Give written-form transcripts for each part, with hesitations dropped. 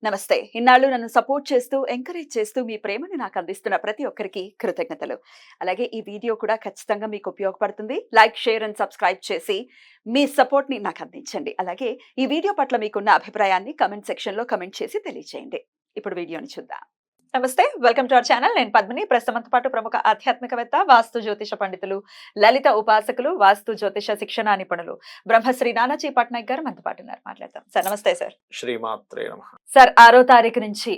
నమస్తే. ఇన్నాళ్ళు నన్ను సపోర్ట్ చేస్తూ, ఎంకరేజ్ చేస్తూ మీ ప్రేమని నాకు అందిస్తున్న ప్రతి ఒక్కరికి కృతజ్ఞతలు. అలాగే ఈ వీడియో కూడా ఖచ్చితంగా మీకు ఉపయోగపడుతుంది. లైక్, షేర్ అండ్ సబ్స్క్రైబ్ చేసి మీ సపోర్ట్‌ని నాకు అందించండి. అలాగే ఈ వీడియో పట్ల మీకున్న అభిప్రాయాన్ని కామెంట్ సెక్షన్‌లో కామెంట్ చేసి తెలియజేయండి. ఇప్పుడు వీడియోని చూద్దాం. నమస్తే. Welcome to our channel. నేను పద్మిని. ప్రస్తుతంతో పాటు ప్రముఖ ఆధ్యాత్మికవేత్త, వాస్తు జ్యోతిష పండితులు, లలిత ఉపాసకులు, వాస్తు జ్యోతిష శిక్షణా నిపుణులు బ్రహ్మశ్రీ నానాజీ పట్నాయక్ గారు మనతో పాటు ఉన్నారు. మాట్లాడతాం. సార్ నమస్తే సార్. శ్రీమాత్రే నమః. సార్ 6వ తారీఖు నుంచి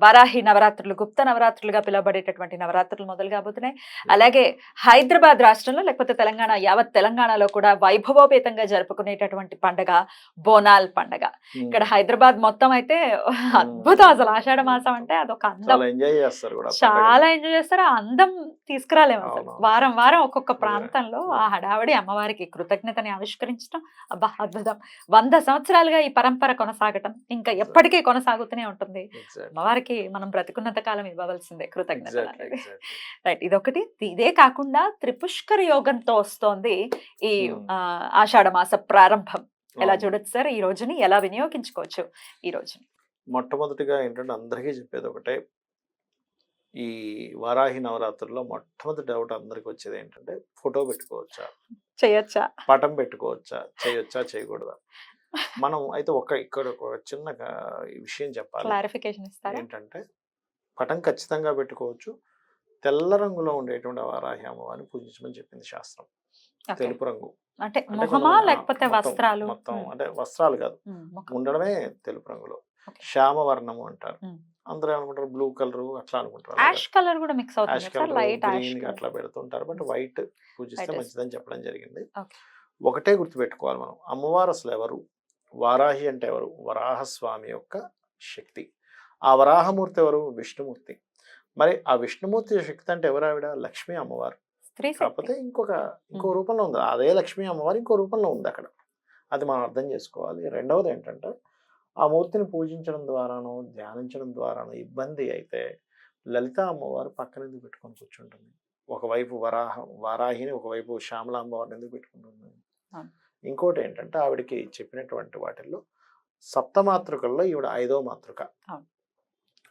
వారాహి నవరాత్రులు, గుప్త నవరాత్రులుగా పిలువబడేటటువంటి నవరాత్రులు మొదలు కాబోతున్నాయి. అలాగే హైదరాబాద్ రాష్ట్రంలో లేకపోతే తెలంగాణ, యావత్ తెలంగాణలో కూడా వైభవోపేతంగా జరుపుకునేటటువంటి పండగ బోనాల్ పండగ. ఇక్కడ హైదరాబాద్ మొత్తం అయితే అద్భుతం. అసలు ఆషాఢ మాసం అంటే అదొక అందం. చాలా ఎంజాయ్ చేస్తారు కూడా చాలా ఎంజాయ్ చేస్తారు. ఆ అందం తీసుకురాలేము అసలు. అవును. వారం వారం ఒక్కొక్క ప్రాంతంలో ఆ హడావడి, అమ్మవారికి కృతజ్ఞతని ఆవిష్కరించడం, అబ్బా అద్భుతం. 100 సంవత్సరాలుగా ఈ పరంపర కొనసాగటం ఇంకా ఎప్పటికీ కొనసాగుతూనే ఉంటుంది. అమ్మవారికి మనం బ్రతికున్నంత కాలం ఇవ్వవలసిందే కృతజ్ఞతలు అనేది. రైట్, ఇదొకటి. ఇదే కాకుండా త్రిపుష్కర యోగంతో వస్తోంది ఈ ఆషాఢ మాస ప్రారంభం. ఎలా చూడొచ్చు సార్ ఈ రోజుని, ఎలా వినియోగించుకోవచ్చు ఈ రోజుని? మొట్టమొదటిగా ఏంటంటే అందరికీ చెప్పేది ఒకటే, ఈ వారాహి నవరాత్రుల్లో మొట్టమొదటి డౌట్ అందరికి వచ్చేది ఏంటంటే, ఫోటో పెట్టుకోవచ్చా, చేయొచ్చా, పటం పెట్టుకోవచ్చా, చేయొచ్చా, చేయకూడదా? మనం అయితే ఇక్కడ ఒక చిన్న విషయం చెప్పాలి. క్లారిఫికేషన్ ఇస్తారా? ఏంటంటే పటం ఖచ్చితంగా పెట్టుకోవచ్చు. తెల్ల రంగులో ఉండేటువంటి వారాహి అమ్మవారిని పూజించమని చెప్పింది శాస్త్రం. తెలుపు రంగు అంటే మొహమా లేకపోతే వస్త్రాలు? మొత్తం అంటే వస్త్రాలు కాదు, ఉండడమే తెలుపు రంగులో. శ్యామవర్ణము అంటారు. అందరూ ఏమనుకుంటారు బ్లూ కలర్ అట్లా అనుకుంటారు. యాష్ కలర్ కూడా మిక్స్ అవుతుంది ash sir, colour, light ash green colour. అట్లా పెడుతుంటారు. బట్ వైట్ పూజిస్తే మంచిదని చెప్పడం జరిగింది. ఓకే. ఒకటే గుర్తుపెట్టుకోవాలి మనం, అమ్మవారు అసలు ఎవరు? వారాహి అంటే ఎవరు? వరాహస్వామి యొక్క శక్తి. ఆ వరాహమూర్తి ఎవరు? విష్ణుమూర్తి. మరి ఆ విష్ణుమూర్తి శక్తి అంటే ఎవరు? ఆవిడ లక్ష్మీ అమ్మవారు. స్త్రీ కాకపోతే ఇంకో రూపంలో ఉంది. అదే లక్ష్మీ అమ్మవారు ఇంకో రూపంలో ఉంది అక్కడ. అది మనం అర్థం చేసుకోవాలి. రెండవది ఏంటంటే, ఆ మూర్తిని పూజించడం ద్వారానో ధ్యానించడం ద్వారానో ఇబ్బంది అయితే లలిత అమ్మవారు పక్కన ఎందుకు పెట్టుకొని కూర్చుంటుంది? ఒకవైపు వారాహిని, ఒకవైపు శ్యామల అమ్మవారిని ఎందుకు పెట్టుకుంటుంది? ఇంకోటి ఏంటంటే, ఆవిడకి చెప్పినటువంటి వాటిల్లో సప్తమాతృకల్లో ఈవిడ 5వ మాతృక.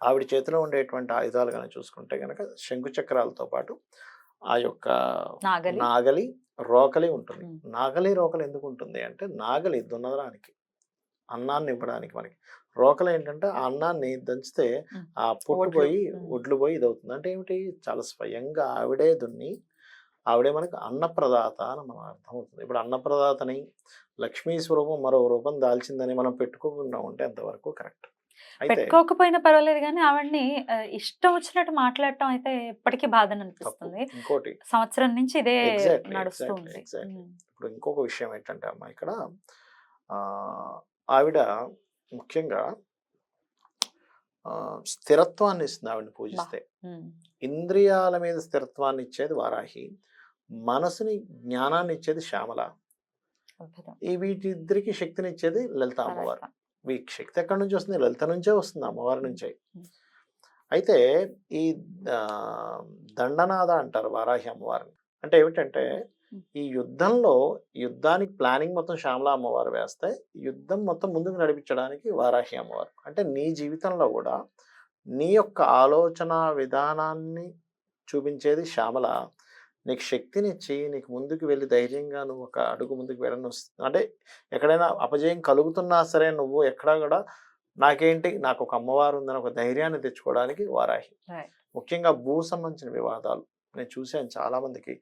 ఆవిడ చేతిలో ఉండేటువంటి ఆయుధాలు కనుక చూసుకుంటే కనుక శంకు చక్రాలతో పాటు ఆ యొక్క నాగలి, రోకలి ఉంటుంది. నాగలి, రోకలి ఎందుకు ఉంటుంది అంటే, నాగలి దున్నడానికి, అన్నాన్ని ఇవ్వడానికి మనకి. రోకలి ఏంటంటే ఆ అన్నాన్ని దంచితే ఆ పొట్టు పోయి ఒడ్లు పోయి ఇదవుతుంది. అంటే ఏమిటి? చాలా స్వయంగా ఆవిడే దున్ని ఆవిడే మనకు అన్నప్రదాత అని మనం అర్థమవుతుంది. ఇప్పుడు అన్నప్రదాతని, లక్ష్మీ స్వరూపం మరో రూపం దాల్చిందని మనం పెట్టుకోకుండా ఉంటే ఎంతవరకు కరెక్ట్? అయితే పెట్టుకోకపోయినా పర్వాలేదు కానీ ఆవిడ్ని ఇష్టం వచ్చినట్టు మాట్లాడటం అయితే ఎప్పటికీ బాధని అనిపిస్తుంది. ఇంకోటి సంవత్సరం నుంచి ఇదే నడుస్తుంది. ఇప్పుడు ఇంకొక విషయం ఏంటంటే అమ్మా, ఇక్కడ ఆవిడ ముఖ్యంగా స్థిరత్వాన్ని ఇస్తుంది ఆవిడని పూజిస్తే. ఇంద్రియాల మీద స్థిరత్వాన్ని ఇచ్చేది వారాహి, మనసుని జ్ఞానాన్ని ఇచ్చేది శ్యామల, ఈ వీటిద్దరికి శక్తిని ఇచ్చేది లలిత అమ్మవారు. వీటి శక్తి ఎక్కడి నుంచి వస్తుంది? లలిత నుంచే వస్తుంది, అమ్మవారి నుంచే. అయితే ఈ దండనాథ అంటారు వారాహి అమ్మవారిని. అంటే ఏమిటంటే, ఈ యుద్ధానికి ప్లానింగ్ మొత్తం శ్యామల అమ్మవారు వేస్తే, యుద్ధం మొత్తం ముందుకు నడిపించడానికి వారాహి అమ్మవారు. అంటే నీ జీవితంలో కూడా నీ యొక్క ఆలోచన విధానాన్ని చూపించేది శ్యామల. నీకు శక్తినిచ్చి నీకు ముందుకు వెళ్ళి ధైర్యంగా నువ్వు ఒక అడుగు ముందుకు వెళ్ళని వస్తుంది. అంటే ఎక్కడైనా అపజయం కలుగుతున్నా సరే నువ్వు ఎక్కడా కూడా నాకు ఒక అమ్మవారు ఉందని ఒక ధైర్యాన్ని తెచ్చుకోవడానికి వారాహి. ముఖ్యంగా భూ సంబంధించిన వివాదాలు నేను చూశాను, చాలా మందికి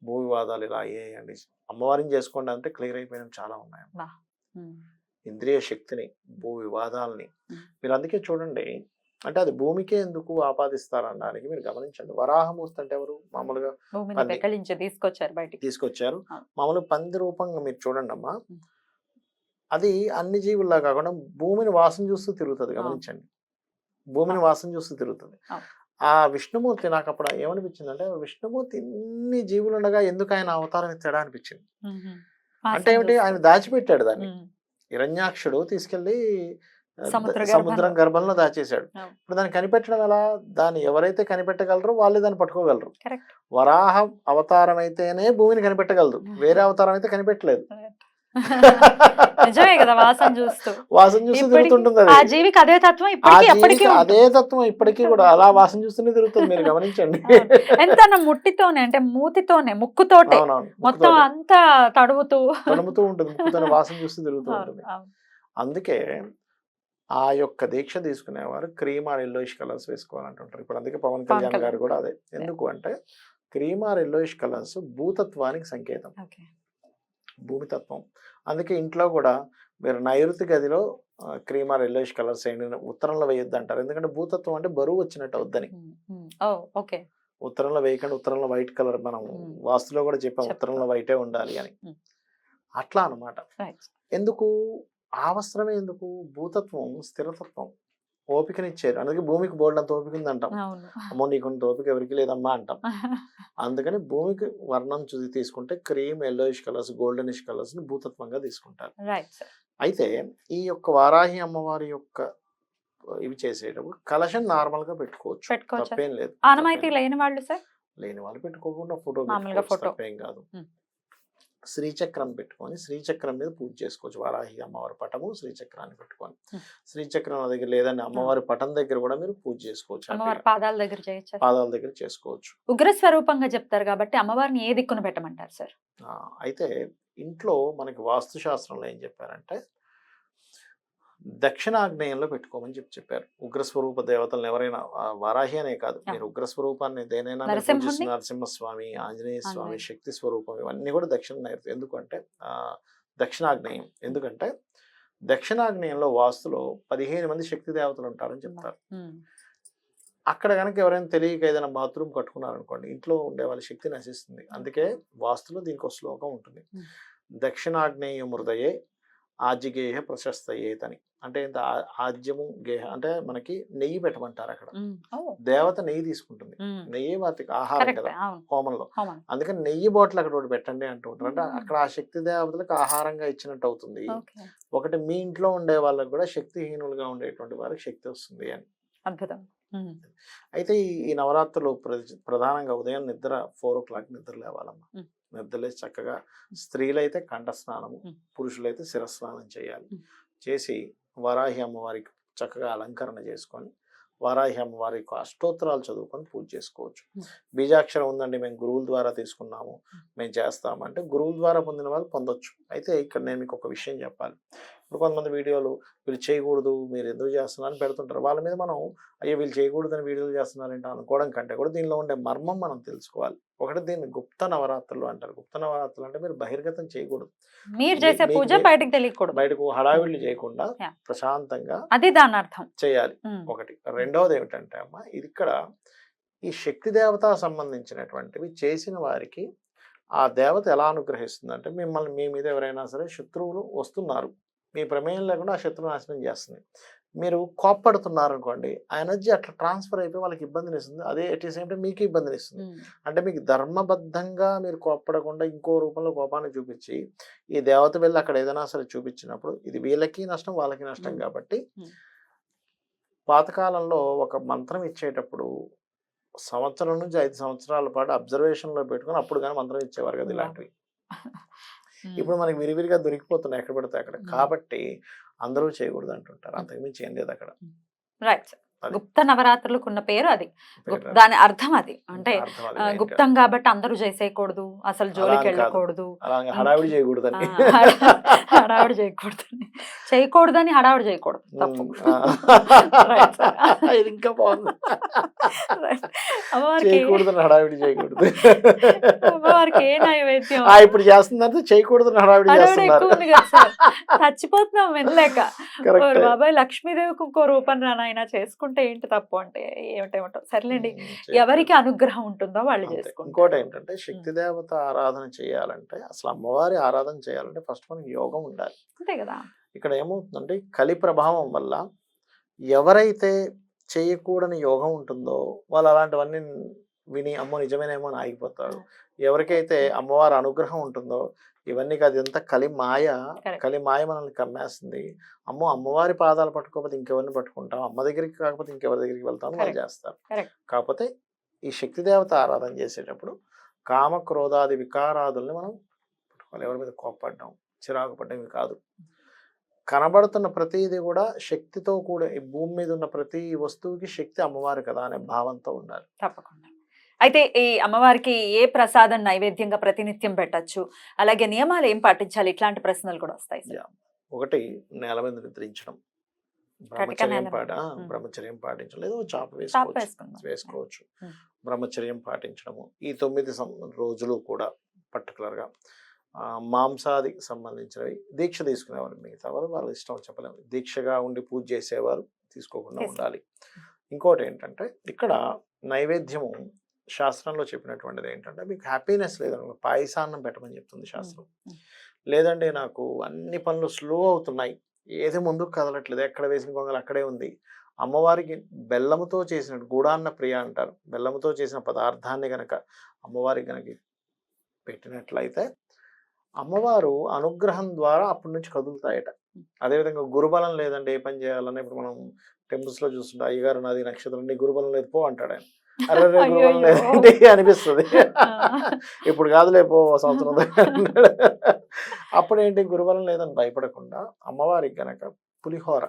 భూ వివాదాలు ఇలా అయ్యాయండి. అమ్మవారిని చేసుకోండి అంటే క్లియర్ అయిపోయినవి చాలా ఉన్నాయి. ఇంద్రియ శక్తిని, భూ వివాదాలని మీరు అందుకే చూడండి, అంటే అది భూమికే ఎందుకు ఆపాదిస్తారనడానికి మీరు గమనించండి. వరాహమూర్తి అంటే ఎవరు? మామూలుగా తీసుకొచ్చారు. మామూలుగా పంది రూపంగా మీరు చూడండి అమ్మా, అది అన్ని జీవుల్లా కాకుండా భూమిని వాసన చూస్తూ తిరుగుతుంది. గమనించండి, భూమిని వాసన చూస్తూ తిరుగుతుంది. ఆ విష్ణుమూర్తి నాకు అప్పుడు ఏమనిపించింది అంటే, విష్ణుమూర్తి ఇన్ని జీవులు ఉండగా ఎందుకు ఆయన అవతారం ఎత్తాడా అనిపించింది. అంటే ఏమిటి? ఆయన దాచిపెట్టాడు దాన్ని. హిరణ్యాక్షుడు తీసుకెళ్లి సముద్రం గర్భంలో దాచేశాడు. ఇప్పుడు దాన్ని కనిపెట్టడం ఎలా? దాన్ని ఎవరైతే కనిపెట్టగలరో వాళ్ళే దాన్ని పట్టుకోగలరు. వరాహ అవతారం అయితేనే భూమిని కనిపెట్టగలరు, వేరే అవతారం అయితే కనిపెట్టలేదు. నిజమే కదా, వాసన చూస్తూ వాసన చూస్తూ ఇప్పటికి తిరుగుతుంటుంది ఆ అది. జీవికి అదే తత్వం ఆ ఇప్పటికీ ఎప్పటికీ జీవికి ఉంటుంది. అదే తత్వం ఇప్పటికీ కూడా అలా వాసన చూస్తూనే తిరుగుతుంది, మీరు గమనించండి. అవును. ఎంత ముట్టితోనే అంటే మూతితోనే ముక్కుతోటే అవునవును, మొత్తం ముక్కుతోటే అంతా తడుముతూ. తడుముతూ ఉంటుంది, ముక్కుతోనే వాసన చూస్తూ తిరుగుతూ అవును, ఉంటుంది. అవును. అందుకే ఆ యొక్క దీక్ష తీసుకునేవారు క్రీమ్ ఆర్ ఎల్లోయిష్ కలర్స్ వేసుకోవాలంటుంటారు. ఇప్పుడు అందుకే పవన్ పవన్ కళ్యాణ్ గారు కళ్యాణ్. కూడా అదే. ఎందుకు అంటే క్రీమ్ ఆర్ ఎల్లోయిష్ కలర్స్ భూతత్వానికి సంకేతం, ఓకే. భూమితత్వం. అందుకే ఇంట్లో కూడా మీరు నైరుతి గదిలో క్రీమ్ ఆర్ ఎల్లోయిష్ కలర్స్ వేయండి, ఉత్తరంలో వేయొద్దు అంటారు. ఎందుకంటే భూతత్వం అంటే బరువు వచ్చినట్టు అవుద్దని. ఓ ఓకే. ఉత్తరంలో వేయకండి, ఉత్తరంలో వైట్ కలర్ మనం వాస్తులో కూడా చెప్పాం, చెప్తాం. ఉత్తరంలో వైటే ఉండాలి అని. అట్లా అన్నమాట. రైట్. ఎందుకు ఆ వస్త్రమే ఎందుకు? భూతత్వం స్థిరతత్వం, ఓపికనిచ్చారు. అందుకే భూమికి బోల్డంత ఓపిక ఉందంటాం. అవును. అమ్మో నీకుంత ఓపిక ఎవరికి లేదమ్మా అంటాం. అందుకని భూమికి వర్ణం చూసి తీసుకుంటే cream, yellowish colours, goldenish colours ని భూతత్వంగా తీసుకుంటారు. Right sir. అయితే ఈ యొక్క వారాహి అమ్మవారి యొక్క ఇవి చేసేటప్పుడు కలశం నార్మల్ గా పెట్టుకోవచ్చు, పెట్టుకోవచ్చా? తప్పేం లేదు. ఆనమైతే లేని వాళ్ళు సార్ లేని వాళ్ళు పెట్టుకోకుండా ఫోటో మామూలుగా పెట్టుకోవచ్చు, ఫోటో. తప్పేం కాదు. శ్రీచక్రం పెట్టుకొని శ్రీచక్రం మీద పూజ చేసుకోవచ్చు. వారాహి అమ్మవారి పటము శ్రీచక్రాన్ని పెట్టుకొని, శ్రీచక్రం దగ్గర లేదని అమ్మవారి పటం దగ్గర కూడా మీరు పూజ చేసుకోవచ్చు, అమ్మవారి పాదాల దగ్గర చేయొచ్చా? పాదాల దగ్గర చేసుకోవచ్చు. ఉగ్ర స్వరూపంగా చెప్తారు కాబట్టి అమ్మవారిని ఏ దిక్కున పెట్టమంటారు సార్? అయితే ఇంట్లో మనకి వాస్తు శాస్త్రంలో ఏం చెప్పారంటే దక్షిణాగ్నేయంలో పెట్టుకోమని చెప్పారు. ఉగ్రస్వరూప దేవతలను ఎవరైనా వారాహి అనే కాదు, మీరు ఉగ్రస్వరూపాన్ని దేనైనా నరసింహస్వామి, ఆంజనేయ స్వామి, శక్తి స్వరూపం ఇవన్నీ కూడా దక్షిణ నైరుతి. ఎందుకంటే దక్షిణాగ్నేయం, ఎందుకంటే దక్షిణాగ్నేయంలో వాస్తులో 15 మంది శక్తి దేవతలు ఉంటారని చెప్తారు. అక్కడ కనుక ఎవరైనా తెలియక ఏదైనా బాత్రూమ్ కట్టుకున్నారనుకోండి, ఇంట్లో ఉండే వాళ్ళ శక్తి నశిస్తుంది. అందుకే వాస్తులో దీనికి ఒక శ్లోకం ఉంటుంది, దక్షిణాగ్నేయ మృదయే ఆజ్యగేహ ప్రశస్తయేతని. అంటే ఇంత ఆజ్యము గేహ అంటే మనకి నెయ్యి పెట్టమంటారు అక్కడ. దేవత నెయ్యి తీసుకుంటుంది, నెయ్యి వాటికి ఆహారం కదా హోమంలో. అందుకని నెయ్యి బాటిల్ అక్కడ ఒకటి పెట్టండి అంటూ ఉంటారు. అంటే అక్కడ ఆ శక్తి దేవతలకు ఆహారంగా ఇచ్చినట్టు అవుతుంది. ఒకటి మీ ఇంట్లో ఉండే వాళ్ళకి కూడా శక్తిహీనులుగా ఉండేటువంటి వారికి శక్తి వస్తుంది అని. అద్భుతం. అయితే ఈ నవరాత్రులు ప్రధానంగా ఉదయం నిద్ర 4 o'clock నిద్ర లేవాలమ్మా. నిద్రలేసి చక్కగా స్త్రీలైతే కంఠస్నానము, పురుషులైతే శిరస్నానం చేయాలి. చేసి వారాహి అమ్మవారికి చక్కగా అలంకరణ చేసుకొని వారాహి అమ్మవారి అష్టోత్తరాలు చదువుకొని పూజ చేసుకోవచ్చు. బీజాక్షరం ఉందండి, మేము గురువుల ద్వారా తీసుకున్నాము, మేము చేస్తాము అంటే గురువుల ద్వారా పొందిన వాళ్ళు పొందొచ్చు. అయితే ఇక్కడ నేను మీకు ఒక విషయం చెప్పాలి. ఇప్పుడు కొంతమంది వీడియోలు వీళ్ళు చేయకూడదు, మీరు ఎందుకు చేస్తున్నారని పెడుతుంటారు. వాళ్ళ మీద మనం అయ్యో వీళ్ళు చేయకూడదని వీడియోలు చేస్తున్నారంటే అనుకోవడం కంటే కూడా దీనిలో ఉండే మర్మం మనం తెలుసుకోవాలి. ఒకటి దీన్ని గుప్త నవరాత్రులు అంటారు. గుప్త నవరాత్రులు అంటే మీరు బహిర్గతం చేయకూడదు, మీరు చేసే పూజ బయటకు తెలియకూడదు, బయటకు హడావిళ్ళు చేయకుండా ప్రశాంతంగా అది దాని అర్థం చేయాలి. ఒకటి. రెండవది ఏమిటంటే అమ్మ, ఇది ఇక్కడ ఈ శక్తి దేవత సంబంధించినటువంటివి చేసిన వారికి ఆ దేవత ఎలా అనుగ్రహిస్తుంది అంటే, మిమ్మల్ని మీ మీద ఎవరైనా సరే శత్రువులు వస్తున్నారు, మీ ప్రమేయం లేకుండా ఆ శత్రువు నాశనం చేస్తుంది. మీరు కోప్పడుతున్నారు అనుకోండి, ఆ ఎనర్జీ అట్లా ట్రాన్స్ఫర్ అయిపోయి వాళ్ళకి ఇబ్బందిని ఇస్తుంది. అదే ఎట్ ది సేమ్ టైం మీకు ఇబ్బందిని ఇస్తుంది. అంటే మీకు ధర్మబద్ధంగా మీరు కోప్పడకుండా ఇంకో రూపంలో కోపాన్ని చూపించి ఈ దేవత వెళ్ళి అక్కడ ఏదైనా సరే చూపించినప్పుడు ఇది వీళ్ళకి నష్టం, వాళ్ళకి నష్టం. కాబట్టి పాతకాలంలో ఒక మంత్రం ఇచ్చేటప్పుడు సంవత్సరం నుంచి 5 సంవత్సరాల పాటు అబ్జర్వేషన్లో పెట్టుకుని అప్పుడు కానీ మంత్రం ఇచ్చేవారు కదా ఇలాంటివి. ఇప్పుడు మనకి విరివిరిగా దొరికిపోతున్నాయి ఎక్కడ పడితే అక్కడ. కాబట్టి అందరూ చేయకూడదు అంటుంటారు, అంతకుమించి ఏం లేదు అక్కడ. రైట్. గుప్త నవరాత్రులకు ఉన్న పేరు అది, దాని అర్థం అది. అంటే గుప్తం కాబట్టి అందరూ చేసేయకూడదు, అసలు జోలికి వెళ్ళకూడదు, హడావిడి చేయకూడదని, హడావిడి చేయకూడదని, చేయకూడదని హడావిడి చేయకూడదు, తప్పు. ఇది ఇంకా బాగుంది, చేయకూడదని హడావిడి చేయకూడదు. అమ్మవారికి ఏ నైవేద్యం ఇప్పుడు చేస్తుందంటే చేయకూడదని హడావిడి చేస్తున్నారు. చచ్చిపోతున్నాం వెళ్ళలేక. బాబాయ్ లక్ష్మీదేవికి ఇంకో రూపం రానైనా చేసుకుంటే ఏంటి తప్పు అంటే ఏమిటేమిటో. సర్లేండి, ఎవరికి అనుగ్రహం ఉంటుందో వాళ్ళు చేసుకుంటారు. ఇంకోటి ఏంటంటే శక్తి దేవత ఆరాధన చేయాలంటే, అసలు అమ్మవారి ఆరాధన చేయాలంటే ఫస్ట్ మనకి యోగం ఉండాలి. అంతే కదా. ఇక్కడ ఏమవుతుందంటే కలి ప్రభావం వల్ల ఎవరైతే చేయకూడని యోగం ఉంటుందో వాళ్ళు అలాంటివన్నీ విని అమ్మో నిజమేనేమో అని ఆగిపోతారు. ఎవరికైతే అమ్మవారి అనుగ్రహం ఉంటుందో ఇవన్నీ కాదు, ఇదంతా కలిమాయ మనల్ని కమ్మేస్తుంది. అమ్మో అమ్మవారి పాదాలు పట్టుకోకపోతే ఇంకెవరిని పట్టుకుంటాం, అమ్మ దగ్గరికి కాకపోతే ఇంకెవరి దగ్గరికి వెళ్తాం వాళ్ళు చేస్తారు. కాకపోతే ఈ శక్తి దేవత ఆరాధన చేసేటప్పుడు కామ క్రోధాది వికారాదుల్ని మనం పట్టుకోవాలి. ఎవరి మీద కోప్పడ్డాం, చిరాకు పడ్డవి కాదు. కనబడుతున్న ప్రతిదీ కూడా శక్తితో కూడా, ఈ భూమి మీద ఉన్న ప్రతి వస్తువుకి శక్తి అమ్మవారు కదా అనే భావంతో ఉండాలి. తప్పకుండా. అయితే ఈ అమ్మవారికి ఏ ప్రసాదం నైవేద్యంగా ప్రతినిత్యం పెట్టచ్చు, అలాగే నియమాలు ఏం పాటించాలి, ఇట్లాంటి ప్రశ్నలు కూడా వస్తాయి సార్. ఒకటి, నేల మీద నిద్రించడం, బ్రహ్మచర్యం పాటించడం, లేదా చాప వేసుకోవచ్చు. బ్రహ్మచర్యం పాటించడము. ఈ 9 రోజులు కూడా పర్టికులర్గా మాంసాదికి సంబంధించినవి దీక్ష తీసుకునేవారు. మిగతా వాళ్ళ ఇష్టం చెప్పలేము. దీక్షగా ఉండి పూజ చేసేవారు తీసుకోకుండా ఉండాలి. ఇంకోటి ఏంటంటే, ఇక్కడ నైవేద్యము శాస్త్రంలో చెప్పినటువంటిది ఏంటంటే, మీకు హ్యాపీనెస్ లేదనుకో పాయసాన్నం పెట్టమని చెప్తుంది శాస్త్రం. లేదండి నాకు అన్ని పనులు స్లో అవుతున్నాయి, ఏది ముందుకు కదలట్లేదు, ఎక్కడ వేసిన గొంగలు అక్కడే ఉంది, అమ్మవారికి బెల్లముతో చేసిన గూడాన్న ప్రియ అంటారు, బెల్లముతో చేసిన పదార్థాన్ని గనక అమ్మవారికి గనక పెట్టినట్లయితే అమ్మవారు అనుగ్రహం ద్వారా అప్పటి నుంచి కదులుతాయట. అదేవిధంగా గురుబలం లేదండి ఏ పని చేయాలన్నా, ఇప్పుడు మనం టెంపుల్స్ లో చూస్తుంటే, అయ్యగారు నాది నక్షత్రం, నీ గురుబలం లేదు పో అంటాడు ఆయన. అరే గురుబలం లేదండి అనిపిస్తుంది. ఇప్పుడు కాదులే పో సంవత్సరం అంటాడు. అప్పుడేంటి, గురుబలం లేదని భయపడకుండా అమ్మవారికి గనక పులిహోర,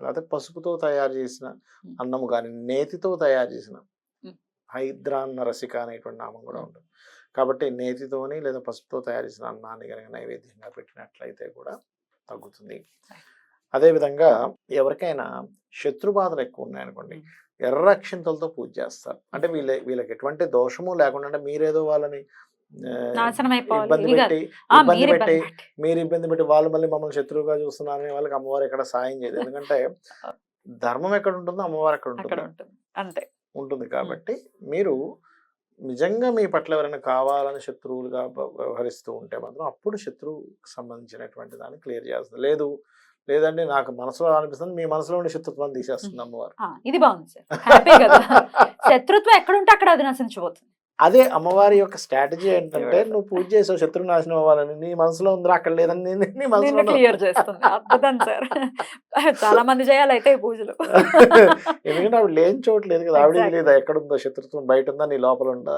లేకపోతే పసుపుతో తయారు చేసిన అన్నము కానీ, నేతితో తయారు చేసిన, హైద్రాన్న రసిక అనేటువంటి నామం కూడా ఉంటుంది కాబట్టి, నేతితోని లేదా పసుపుతో తయారు చేసిన అన్నాన్ని కనుక నైవేద్యంగా పెట్టినట్లయితే కూడా తగ్గుతుంది. అదేవిధంగా ఎవరికైనా శత్రు బాధలు ఎక్కువ ఉన్నాయనుకోండి, ఎర్ర అక్షింతలతో పూజ చేస్తారు. అంటే వీళ్ళకి ఎటువంటి దోషము లేకుండా, అంటే మీరేదో వాళ్ళని ఇబ్బంది పెట్టి మీరు ఇబ్బంది పెట్టి వాళ్ళు మళ్ళీ మమ్మల్ని శత్రువుగా చూస్తున్నారని వాళ్ళకి అమ్మవారు ఎక్కడ సాయం చేయదు. ఎందుకంటే ధర్మం ఎక్కడ ఉంటుందో అమ్మవారు అక్కడ ఉంటుంది ఉంటుంది కాబట్టి, మీరు నిజంగా మీ పట్ల ఎవరైనా కావాలని శత్రువులుగా వ్యవహరిస్తూ ఉంటే మాత్రం అప్పుడు శత్రువుకి సంబంధించినటువంటి దాన్ని క్లియర్ చేస్తుంది. లేదండి నాకు మనసులో అనిపిస్తుంది, మీ మనసులో ఉండే శత్రుత్వాన్ని తీసేస్తుంది అమ్మవారు. ఇది బాగుంది సార్, హ్యాపీ కదా. శత్రుత్వం ఎక్కడుంటే అక్కడ అది నశించిపోతుంది. అదే అమ్మవారి యొక్క స్ట్రాటజీ ఏంటంటే, నువ్వు పూజ చేసావు శత్రు నాశనం అవ్వాలని, నీ మనసులో ఉందిరా అక్కడ లేదని నీ మనసులో క్లియర్ చేస్తుంది. అద్భుతం సార్, చాలా మంది చేయాలి అయితే ఈ పూజలు. ఎందుకంటే ఆవిడ లేని చోటు లేదు కదా, ఆవిడ లేదా ఎక్కడ ఉందో శత్రుత్వం, బయట ఉందా నీ లోపల ఉందా.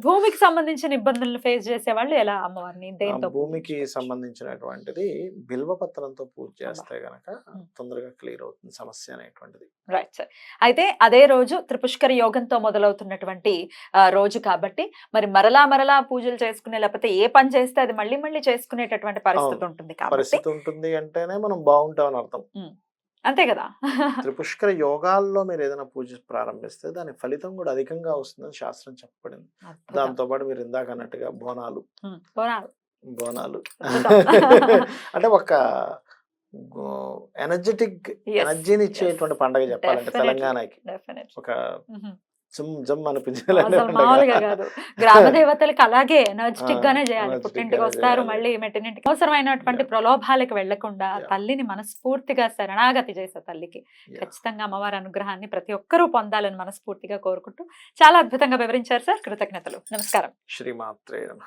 భూమికి సంబంధించిన ఇబ్బందులను ఫేస్ చేసే వాళ్ళు ఎలా అమ్మవారిని దేంతో? భూమికి సంబంధించినటువంటిది బిల్వపత్రంతో పూజ చేస్తే గనక తొందరగా క్లియర్ అవుతుంది సమస్య అనేటువంటిది. Right sir. అయితే అదే రోజు త్రిపుష్కర యోగంతో మొదలవుతున్నటువంటి రోజు కాబట్టి, మరి మరలా పూజలు చేసుకునే, లేకపోతే ఏ పని చేస్తే అది మళ్ళీ చేసుకునేటటువంటి పరిస్థితి ఉంటుంది కాబట్టి, పరిస్థితి ఉంటుంది అంటేనే మనం బాగుంటాం అని అర్థం. అంతే కదా. త్రిపుష్కర యోగాల్లో మీరు ఏదైనా పూజ ప్రారంభిస్తే దాని ఫలితం కూడా అధికంగా వస్తుందని శాస్త్రం చెప్పబడింది. దాంతో పాటు మీరు ఇందాక అన్నట్టుగా బోనాలు అంటే ఒక ఎనర్జీని ఇచ్చేటువంటి పండుగ చెప్పాలంటే తెలంగాణకి ఒక మామూలుగా కాదు. గ్రామ దేవతలకు అలాగే ఎనర్జెటిక్ గానే చేయాలి. పుట్టింటికి వస్తారు, మళ్ళీ మెట్టినింటికి. అవసరమైనటువంటి ప్రలోభాలకు వెళ్లకుండా తల్లిని మనస్ఫూర్తిగా శరణాగతి చేసే తల్లికి ఖచ్చితంగా అమ్మవారి అనుగ్రహాన్ని ప్రతి ఒక్కరూ పొందాలని మనస్ఫూర్తిగా కోరుకుంటూ చాలా అద్భుతంగా వివరించారు సార్. కృతజ్ఞతలు. నమస్కారం. శ్రీమాత్రే నమః.